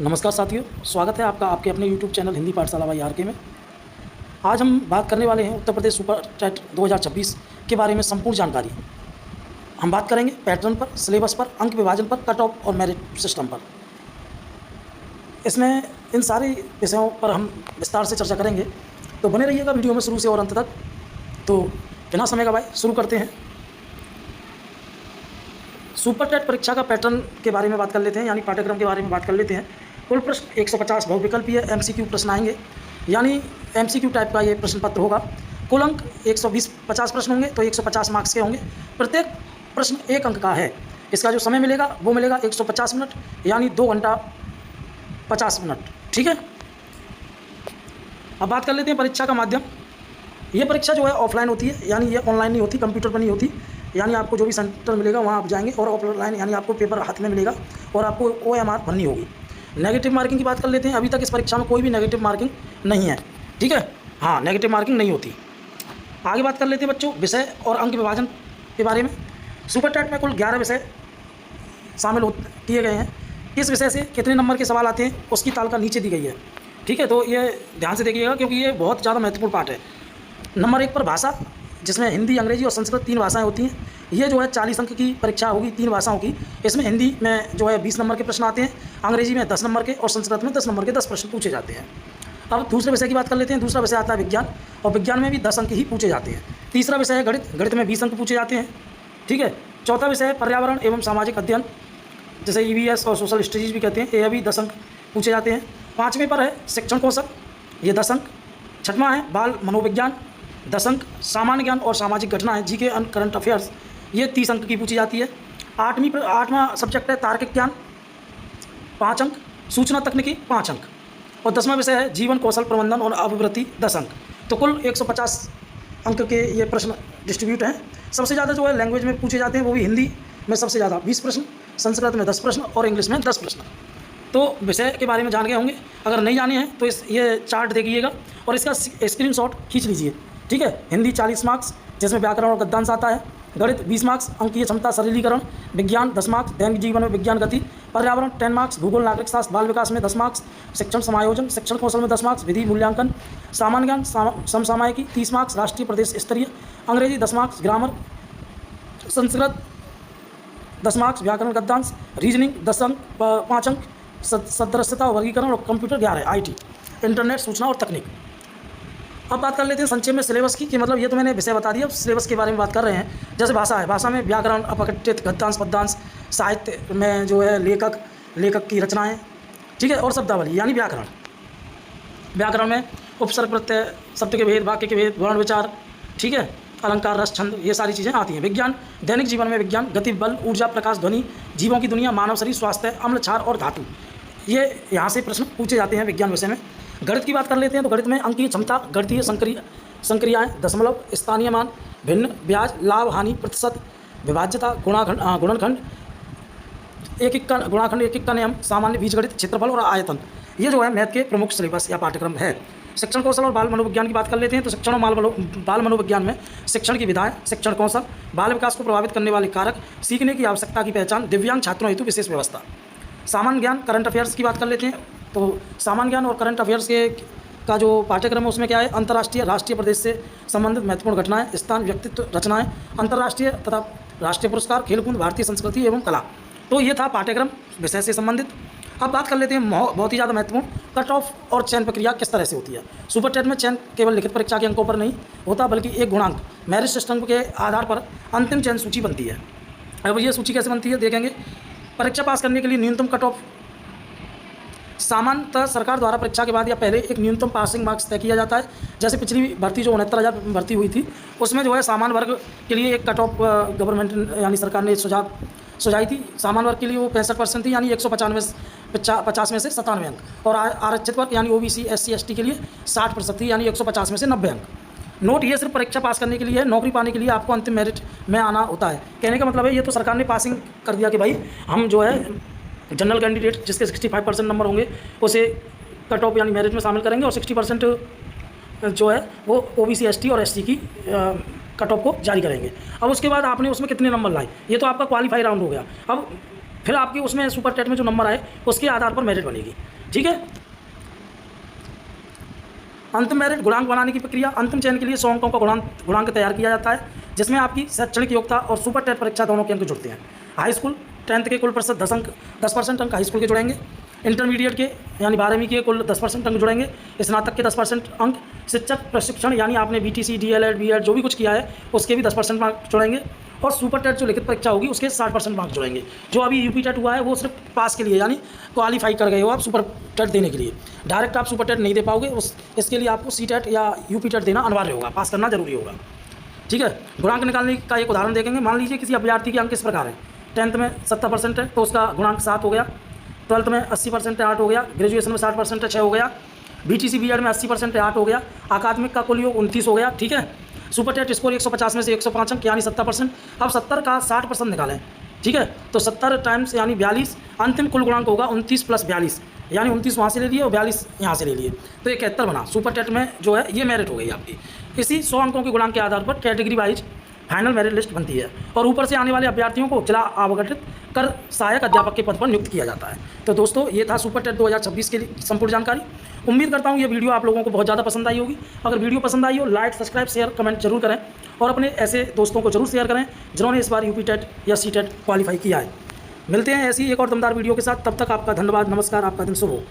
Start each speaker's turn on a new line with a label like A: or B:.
A: नमस्कार साथियों, स्वागत है आपका आपके अपने YouTube चैनल हिंदी पाठशाला बाई आर के में। आज हम बात करने वाले हैं उत्तर प्रदेश सुपर टेट 2026 के बारे में संपूर्ण जानकारी। हम बात करेंगे पैटर्न पर, सिलेबस पर, अंक विभाजन पर, कट ऑफ और मेरिट सिस्टम पर। इसमें इन सारे विषयों पर हम विस्तार से चर्चा करेंगे, तो बने रहिएगा वीडियो में शुरू से और अंत तक। तो बिना समय गवाए शुरू करते हैं। सुपर टेट परीक्षा का पैटर्न के बारे में बात कर लेते हैं, यानी पाठ्यक्रम के बारे में बात कर लेते हैं। कुल प्रश्न 150 बहुविकल्पीय MCQ प्रश्न आएंगे, यानी MCQ टाइप का ये प्रश्न पत्र होगा। कुल अंक 150 प्रश्न होंगे, तो 150 मार्क्स के होंगे। प्रत्येक प्रश्न 1 अंक का है। इसका जो समय मिलेगा वो मिलेगा 150 मिनट, यानी 2 घंटा 50 मिनट। ठीक है, अब बात कर लेते हैं परीक्षा का माध्यम। ये परीक्षा जो है ऑफलाइन होती है, यानी ये ऑनलाइन नहीं होती, कंप्यूटर पर नहीं होती। यानी आपको जो भी सेंटर मिलेगा वहाँ आप जाएंगे, और ऑफलाइन यानी आपको पेपर हाथ में मिलेगा और आपको OMR भरनी होगी। नेगेटिव मार्किंग की बात कर लेते हैं। अभी तक इस परीक्षा में कोई भी नेगेटिव मार्किंग नहीं है। ठीक है, हाँ, नेगेटिव मार्किंग नहीं होती। आगे बात कर लेते हैं बच्चों विषय और अंक विभाजन के बारे में। सुपर टेट में कुल 11 विषय शामिल किए गए हैं। किस विषय से कितने नंबर के सवाल आते हैं उसकी तालिका नीचे दी गई है। ठीक है, तो ये ध्यान से देखिएगा, क्योंकि ये बहुत ज़्यादा महत्वपूर्ण पार्ट है। नंबर 1 पर भाषा, जिसमें हिंदी, अंग्रेजी और संस्कृत 3 भाषाएं होती हैं। ये जो है 40 अंक की परीक्षा होगी 3 भाषाओं की। इसमें हिंदी में जो है 20 नंबर के प्रश्न आते हैं, अंग्रेजी में 10 नंबर के और संस्कृत में 10 नंबर के 10 प्रश्न पूछे जाते हैं। अब दूसरे विषय की बात कर लेते हैं। दूसरा विषय आता है विज्ञान, और विज्ञान में भी 10 अंक ही पूछे जाते हैं। तीसरा विषय है गणित, गणित में 20 अंक पूछे जाते हैं। ठीक है, चौथा विषय है पर्यावरण एवं सामाजिक अध्ययन, जैसे EVS और सोशल स्टडीज़ भी कहते हैं, ये भी 10 अंक पूछे जाते हैं। 5वें पर है शिक्षण कौशल, ये 10 अंक। 6वां है बाल मनोविज्ञान, 10 अंक। सामान्य ज्ञान और सामाजिक घटनाएं, GK एंड करंट अफेयर्स, ये 30 अंक की पूछी जाती है। 8वां सब्जेक्ट है तार्किक ज्ञान, 5 अंक। सूचना तकनीकी 5 अंक। और 10वां विषय है जीवन कौशल प्रबंधन और अभिवृद्धि, 10 अंक। तो कुल 150 अंक के ये प्रश्न डिस्ट्रीब्यूट हैं। सबसे ज़्यादा जो है लैंग्वेज में पूछे जाते हैं, वो भी हिंदी में सबसे ज़्यादा 20 प्रश्न, संस्कृत में 10 प्रश्न और इंग्लिश में 10 प्रश्न। तो विषय के बारे में जान गए होंगे। अगर नहीं जाने हैं तो ये चार्ट देखिएगा और इसका स्क्रीनशॉट खींच लीजिए। ठीक है, हिंदी 40 मार्क्स, जिसमें व्याकरण और गद्यांश आता है। गणित 20 मार्क्स, अंकीय क्षमता सरलीकरण। विज्ञान 10 मार्क्स, दैनिक जीवन में विज्ञान गति। पर्यावरण 10 मार्क्स, भूगोल नागरिक शास्त्र बाल विकास में 10 मार्क्स। शिक्षण समायोजन, शिक्षण कौशल में 10 मार्क्स। विधि मूल्यांकन, सामान्य ज्ञान समसामयिकी 30 मार्क्स, राष्ट्रीय प्रदेश स्तरीय। अंग्रेजी 10 मार्क्स, ग्रामर। संस्कृत 10 मार्क्स, व्याकरण गद्यांश। रीजनिंग 10 अंक 5 अंक। सदस्यता वर्गीकरण और कंप्यूटर 11, IT इंटरनेट सूचना और तकनीक। अब बात कर लेते हैं संक्षेप में सिलेबस की, कि मतलब ये तो मैंने विषय बता दिया, अब सिलेबस के बारे में बात कर रहे हैं। जैसे भाषा है, भाषा में व्याकरण, अपघटित, गद्यांश, पद्यांश। साहित्य में जो है लेखक की रचनाएं। ठीक है, और शब्दावली यानी व्याकरण। व्याकरण में उपसर्ग प्रत्यय, शब्द के भेद, वाक्य के भेद, वर्ण विचार। ठीक है, अलंकार, रस, छंद, ये सारी चीज़ें आती हैं। विज्ञान, दैनिक जीवन में विज्ञान, गति, बल, ऊर्जा, प्रकाश, ध्वनि, जीवों की दुनिया, मानव शरीर, स्वास्थ्य, अम्ल, क्षार और धातु, ये यहाँ से प्रश्न पूछे जाते हैं विज्ञान विषय में। गणित की बात कर लेते हैं, तो गणित में अंकीय क्षमता, गणितीय संक्रियाएँ, दशमलव, स्थानीय मान, भिन्न, ब्याज, लाभ, हानि, प्रतिशत, विभाज्यता, गुणनखंड, एक का गुणाखंड, एक का नियम, सामान्य बीजगणित, क्षेत्रफल और आयतन, ये जो है मैथ के प्रमुख सिलेबस या पाठ्यक्रम है। शिक्षण कौशल और बाल मनोविज्ञान की बात कर लेते हैं, तो शिक्षण और बाल मनोविज्ञान में शिक्षण की विधाएं, शिक्षण कौशल, बाल विकास को प्रभावित करने वाले कारक, सीखने की आवश्यकता की पहचान, दिव्यांग छात्रों हेतु विशेष व्यवस्था। सामान्य ज्ञान, करंट अफेयर्स की बात कर लेते हैं, तो सामान्य ज्ञान और करंट अफेयर्स का जो पाठ्यक्रम है उसमें क्या है, अंतर्राष्ट्रीय, राष्ट्रीय प्रदेश से संबंधित महत्वपूर्ण घटनाएं, स्थान, व्यक्तित्व, रचनाएं, अंतर्राष्ट्रीय तथा राष्ट्रीय पुरस्कार, खेलकूद, भारतीय संस्कृति एवं कला। तो ये था पाठ्यक्रम विषय से संबंधित। अब बात कर लेते हैं बहुत ही ज़्यादा महत्वपूर्ण, कट ऑफ और चयन प्रक्रिया किस तरह से होती है। सुपर टेट में चयन केवल लिखित परीक्षा के अंकों पर नहीं होता, बल्कि एक गुणांक मेरिट सिस्टम के आधार पर अंतिम चयन सूची बनती है। अब ये सूची कैसे बनती है देखेंगे। परीक्षा पास करने के लिए न्यूनतम कट ऑफ, सामान्यतः सरकार द्वारा परीक्षा के बाद या पहले एक न्यूनतम पासिंग मार्क्स तय किया जाता है। जैसे पिछली भर्ती जो 69,000 भर्ती हुई थी, उसमें जो है सामान्य वर्ग के लिए एक कट ऑफ गवर्नमेंट यानी सरकार ने सुझाई थी। सामान्य वर्ग के लिए वो 65% थी, यानी 150 में से 97 अंक। और आरक्षित वर्ग यानी OBC SC ST के लिए 60% थी, यानी 150 में से 90 अंक। नोट, ये सिर्फ परीक्षा पास करने के लिए है, नौकरी पाने के लिए आपको अंतिम मेरिट में आना होता है। कहने का मतलब है, ये तो सरकार ने पासिंग कर दिया कि भाई हम जो है जनरल कैंडिडेट जिसके 65% नंबर होंगे उसे कट ऑफ यानी मेरिट में शामिल करेंगे, और 60% जो है वो OBC ST और SC की कट ऑफ को जारी करेंगे। अब उसके बाद आपने उसमें कितने नंबर लाए, ये तो आपका क्वालिफाई राउंड हो गया। अब फिर आपकी उसमें सुपर टेट में जो नंबर आए उसके आधार पर मेरिट बनेगी। ठीक है। अंतिम मेरिट गुणांक बनाने की प्रक्रिया। अंतिम चयन के लिए 100 अंकों का गुणांक तैयार किया जाता है, जिसमें आपकी शैक्षणिक योग्यता और सुपर टेट परीक्षा दोनों के अंक जुड़ते हैं। हाई स्कूल 10th के कुल प्रतिशत 10% अंक हाई स्कूल के जुड़ेंगे। इंटरमीडिएट के यानी 12वीं के कुल 10% अंक जुड़ेंगे। स्नातक के 10% अंक। शिक्षक प्रशिक्षण यानी आपने BTC DLED BEd जो भी कुछ किया है उसके भी 10% मार्क्स जुड़ेंगे। और सुपर टेट जो लिखित परीक्षा होगी उसके 60% मार्क्स जुड़ेंगे। जो अभी UP टेट हुआ है वो सिर्फ पास के लिए यानी क्वालिफाई कर गए हो आप सुपर टेट देने के लिए। डायरेक्ट आप सुपर टेट नहीं दे पाओगे, इसके लिए आपको C-टेट या UP टेट देना अनिवार्य होगा, पास करना जरूरी होगा। ठीक है। गुणांक निकालने का एक उदाहरण देखेंगे। मान लीजिए किसी अभ्यर्थी के अंक इस प्रकार है। 10th में 70% है तो उसका गुणांक 7 हो गया। 12th में 80% है 8 हो गया। ग्रेजुएशन में 60% है 6 हो गया। BTC BEd में 80% है 8 हो गया। अकादमिक का कुल योग 29 हो गया। ठीक है। सुपर टेट स्कोर 150 में से 105 अंक यानी 70%। अब 70 का 60% निकालें। ठीक है। तो 70 टाइम्स यानी 42। अंतिम कुल गुणांक होगा 29 + 42 यानी 29 वहाँ से ले लिए और 42 यहाँ से ले लिए तो 71 बना। सुपर टेट में जो है ये मेरिट हो गई आपकी। इसी 100 अंकों के गुणांक के आधार पर category wise final merit list बनती है और ऊपर से आने वाले अभ्यर्थियों को जिला आवंटित कर सहायक अध्यापक के पद पर नियुक्त किया जाता है। तो दोस्तों ये था सुपर टेट 2026 के लिए संपूर्ण जानकारी। उम्मीद करता हूँ ये वीडियो आप लोगों को बहुत ज़्यादा पसंद आई होगी। अगर वीडियो पसंद आई हो लाइक सब्सक्राइब शेयर कमेंट जरूर करें और अपने ऐसे दोस्तों को जरूर शेयर करें जिन्होंने इस बार UP टेट या C-टेट क्वालिफाई किया है। मिलते हैं ऐसी एक और दमदार वीडियो के साथ, तब तक आपका धन्यवाद, नमस्कार, आपका दिन शुभ हो।